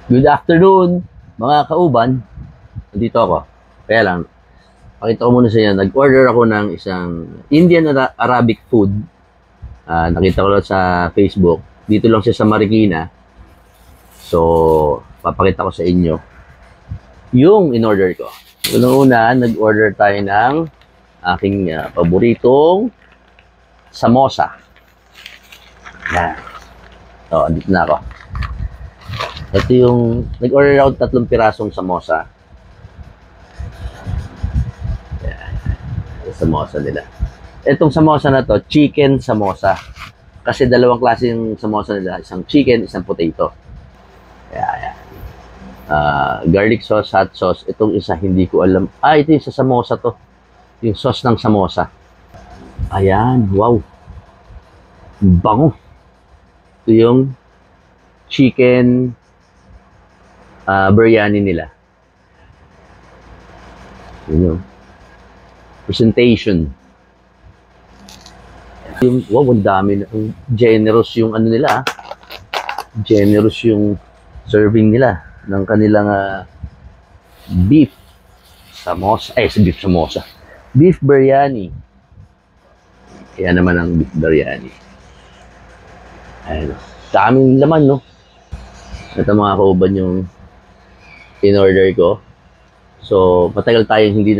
Good afternoon, mga kauban. Nandito ako. Kaya lang, pakita ko muna sa inyo. Nag-order ako ng isang Indian Arabic food. Nakita ko lang sa Facebook. Dito lang siya sa Marikina. So, papakita ko sa inyo yung in-order ko. Unang-una, nag-order tayo ng aking paboritong samosa. Yan. So, andito na ako. Ito yung, nag-order ako 3 pirasong samosa. Yan. Yung samosa nila. Itong samosa na to, chicken samosa. Kasi dalawang klase yung samosa nila. Isang chicken, isang potato. Yan. Garlic sauce, hot sauce. Itong isa, hindi ko alam. Ito yung sa samosa to. Yung sauce ng samosa. Ayan, wow. Bango. Ito yung chicken biryani nila. Yun yung presentation. Yung, wow, ang dami na. Generous yung ano nila. Generous yung serving nila ng kanilang beef samosa. Beef samosa. Beef biryani. Kaya naman ang beef biryani. Ayun. Daming laman, no? Ito mga kauban yung in-order ko. So, matagal tayong hindi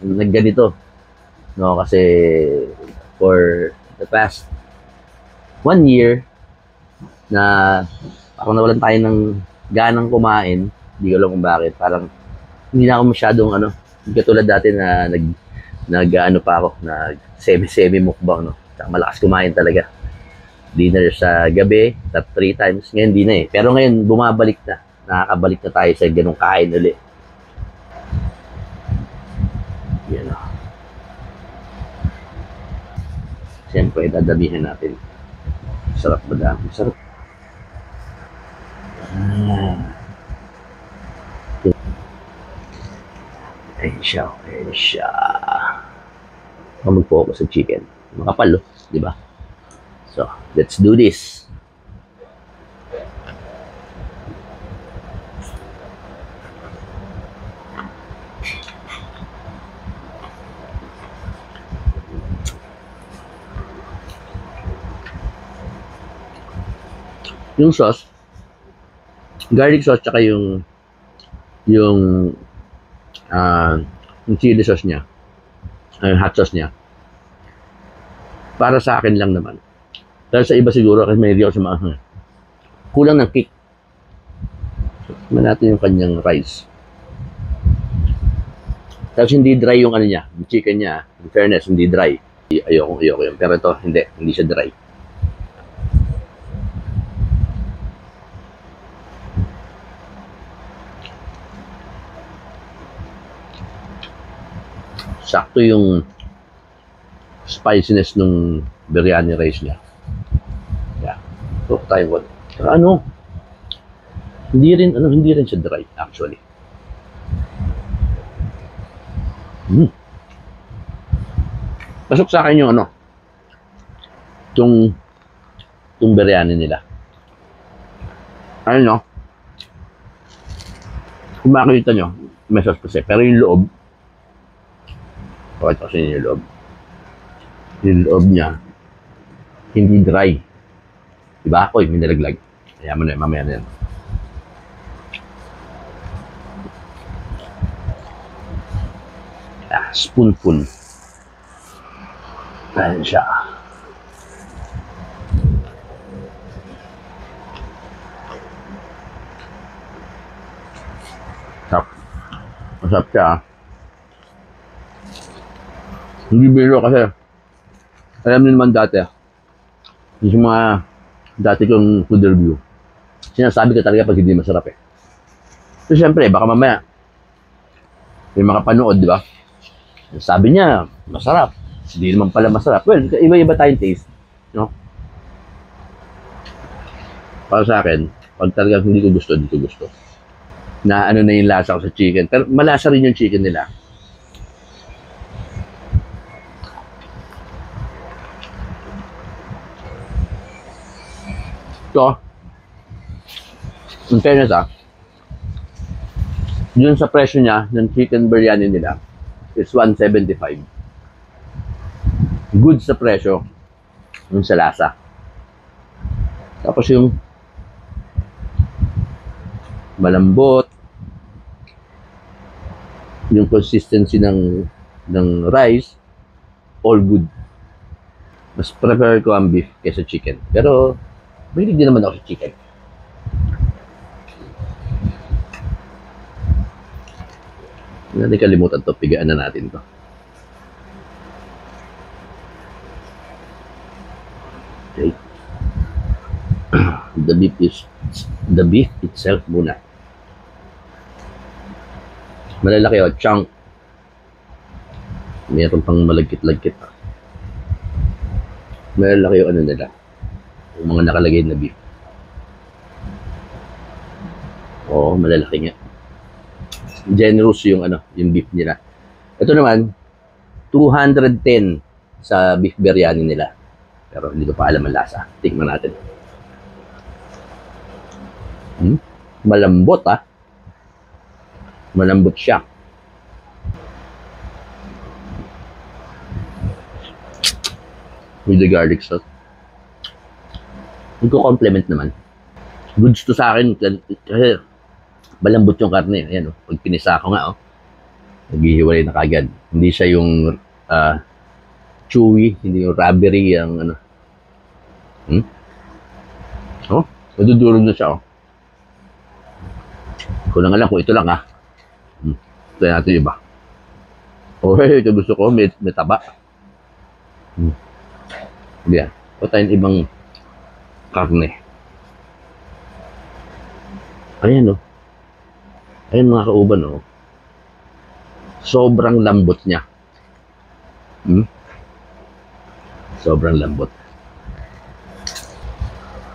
nagganito. No, kasi for the past 1 year na parang nawalan tayo ng ganang kumain. Hindi ko alam kung bakit. Parang hindi na ako masyadong hindi katulad dati na nag pa ako, semi mukbang, no. Saka malakas kumain talaga. Dinner sa gabi, 3 times. Ngayon, hindi na eh. Pero ngayon, bumabalik na. Nakakabalik na tayo sa ganung kain ulit. Yan o. Siyempre, dadamihan natin. Sarap ba dami? Sarap. Ayan siya. Ayan siya. Mag-focus sa chicken. Makapal, di ba? So, let's do this. Yung sauce, garlic sauce, tsaka yung chili sauce niya, hot sauce niya, para sa akin lang naman. Dahil sa iba siguro, kasi may ako sa mga kulang ng kick. So, natin yung kanyang rice. Tapos hindi dry yung niya, yung chicken niya. In fairness, hindi dry. Ayoko yun. Pero ito, hindi siya dry. Sakto yung spiciness nung biryani rice niya. Yeah. So, tayo ko. Hindi rin siya dry actually. Pasok sa akin yung itong biryani nila. No? Kung makikita nyo, may sauce kasi. Pero yung loob, pakita kasi yung loob. Yung loob niya, hindi dry. Diba? May nalaglag. Kaya mo na, mamaya na yan. Spoonful. Ayan siya. Masarap siya. Hindi biro kasi alam niyo naman dati yung mga dati kong food review, sinasabi ko talaga pag hindi masarap eh. So syempre baka mamaya may makapanood, di ba? Sabi niya masarap, hindi naman pala masarap. Well, iba-iba tayong taste, no? Para sa akin, pag talaga hindi ko gusto, na na yung lasa ko sa chicken. Pero malasa rin yung chicken nila. Ito, In fairness yun sa presyo niya ng chicken biryani nila is 175. Good sa presyo, yung sa lasa. Tapos yung malambot, yung consistency ng rice, all good. Mas prefer ko ang beef kaysa chicken. Pero, mahilig din naman ako sa chicken. Hindi kalimutan to, pigaan na natin to. Okay. The beef itself muna. Malalaki chunk. Mayroon pang malagkit-lagkit Malalaki yung nila. Yung mga nakalagay na beef. Oo, malalaki nga. Generous yung yung beef nila. Ito naman 210 sa beef biryani nila. Pero hindi ko pa alam ang lasa. Tingnan natin. Malambot Malambot siya. With the garlic sauce. Nagko-complement naman. Goods to sa akin kasi malambot yung karne. Ayan, pag pinisa ko nga, naghihiwalay na kagad. Hindi siya yung chewy, hindi yung rubbery, yung nadudurog na siya, Ko lang alam kung ito lang, Ito natin yung iba. Okay, ito gusto ko, may taba. Yan. O tayong ibang karne. Ayan, Ayun mga kauban, sobrang lambot niya. Sobrang lambot.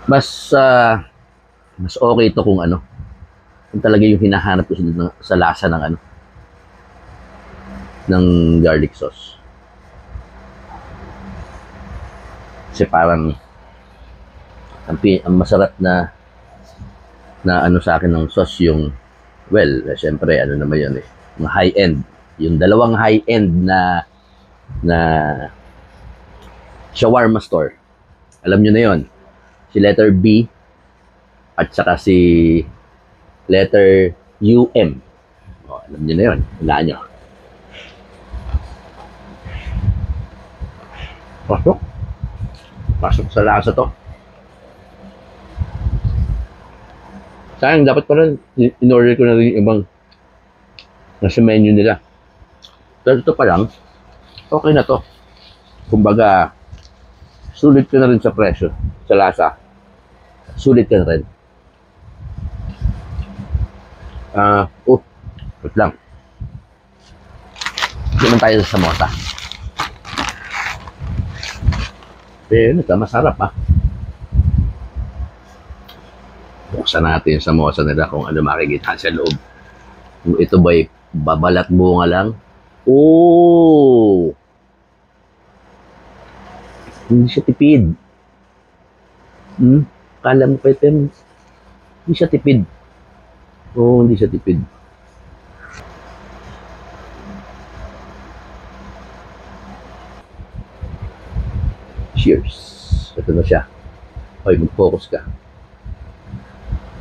Mas okay ito kung kung talaga yung hinahanap ko sa lasa ng garlic sauce. Kasi parang ang masarap na sa akin ng sauce yung syempre, naman yun yung high-end. Yung dalawang high-end na shawarma store. Alam nyo na yun. Si letter B at saka si letter UM. Alam nyo na yun. Hulaan nyo. Pasok sa lasa to. Sayang, dapat pa rin in-order ko na rin yung ibang nasa menu nila. Pero ito pa lang, okay na to. Kumbaga, sulit ka na rin sa presyo, sa lasa. Sulit ka na rin. Wait lang. Naman tayo sa samosa. Pero masarap Buksan natin yung samosa nila kung ano makikita sa loob. Kung ito ba'y babalat bunga lang. Hindi siya tipid. Kala mo pa ito, hindi siya tipid. Hindi siya tipid. Cheers. Ito na siya. Mag-focus ka.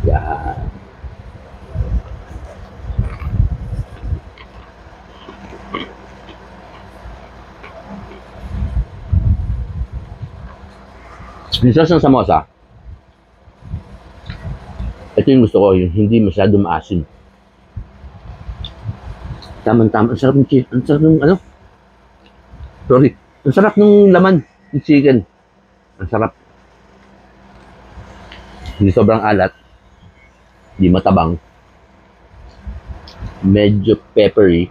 Yan. Yung sauce ng samosa, ito yung gusto ko, yung hindi masyado maasim. Tama-tama. Ang sarap ng chicken. Ang sarap ng sorry. Ang sarap ng laman ng chicken. Ang sarap. Hindi sobrang alat. Hindi matabang. Medyo peppery.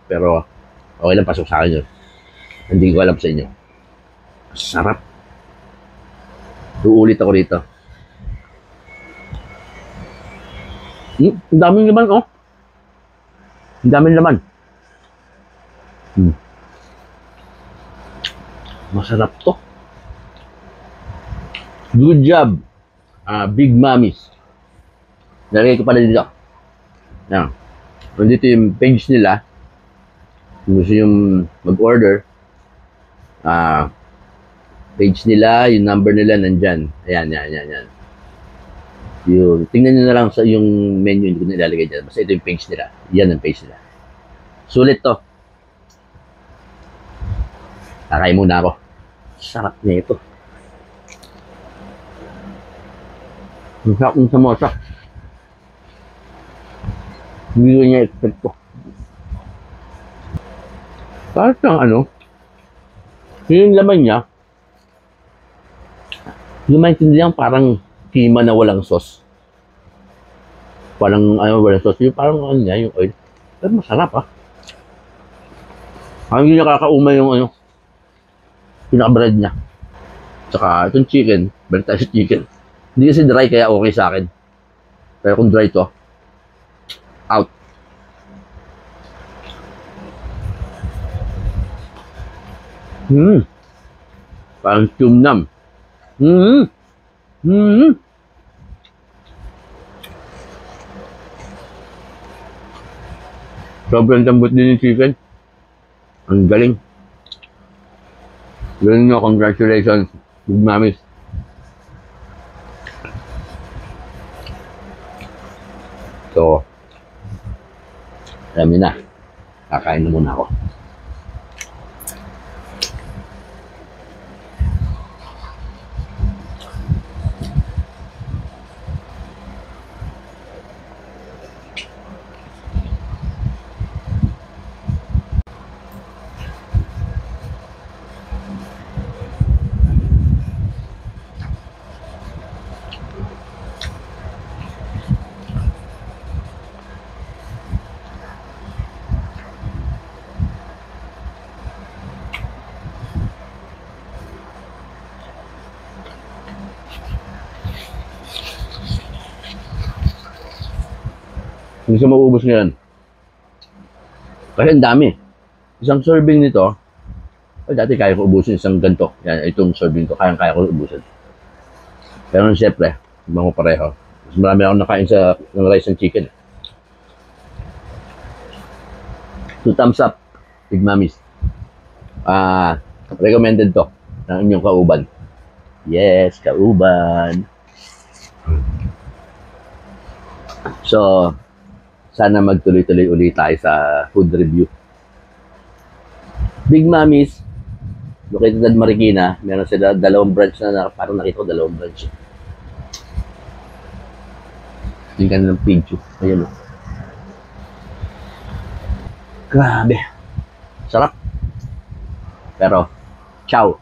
Pero okay lang, pasok sa akin yun. Hindi ko alam sa inyo. Sarap. Uulit ako rito. Ang daming laman, Ang daming laman. Masarap to. Good job, Big Mommies. Nalagay ko pala dito. Yan. Nandito yung page nila. Kung gusto yung mag-order, page nila, yung number nila nandyan. Ayan, yan. Yung, tingnan nyo na lang sa yung menu, hindi ko nilalagay dyan. Basta ito yung page nila. Yan ang page nila. Sulit to. Kakain muna ako. Sarap niya ito. Ang sarap ng samosa. Hindi ko niya expect ko. Parang ano, yung laman niya, yung maintindihan parang kima na walang sauce. Parang walang sauce. Yung parang ano niya, yung oil. Pero masarap Parang hindi nakakaumay yung pinaka-bread niya. Tsaka itong chicken, balik tayo sa chicken. Hindi kasi dry kaya okay sa akin. Pero kung dry to, out. Parang tumnam. Sobrang lambot din yung chicken. Ang galing. Galing nyo, congratulations, Big Mamis. So, alam na. Kakain na muna ako. Hindi siya mauubos ngayon. Kasi ang dami. Isang serving nito, dati kaya ko ubusin isang ganito. Yan, itong serving to, kaya ko ubusin. Pero siyempre, ibang ko pareho. Mas marami akong nakain ng rice and chicken. 2 thumbs up, Big Mamis. Recommended to ng inyong kauban. Yes, kauban. So, sana magtuloy-tuloy ulit tayo sa food review. Big Mamis, located at Marikina, meron sila 2 branch na parang nakita ko 2 branch. Tingnan ng page. Ayan o. Grabe. Sarap. Pero, ciao.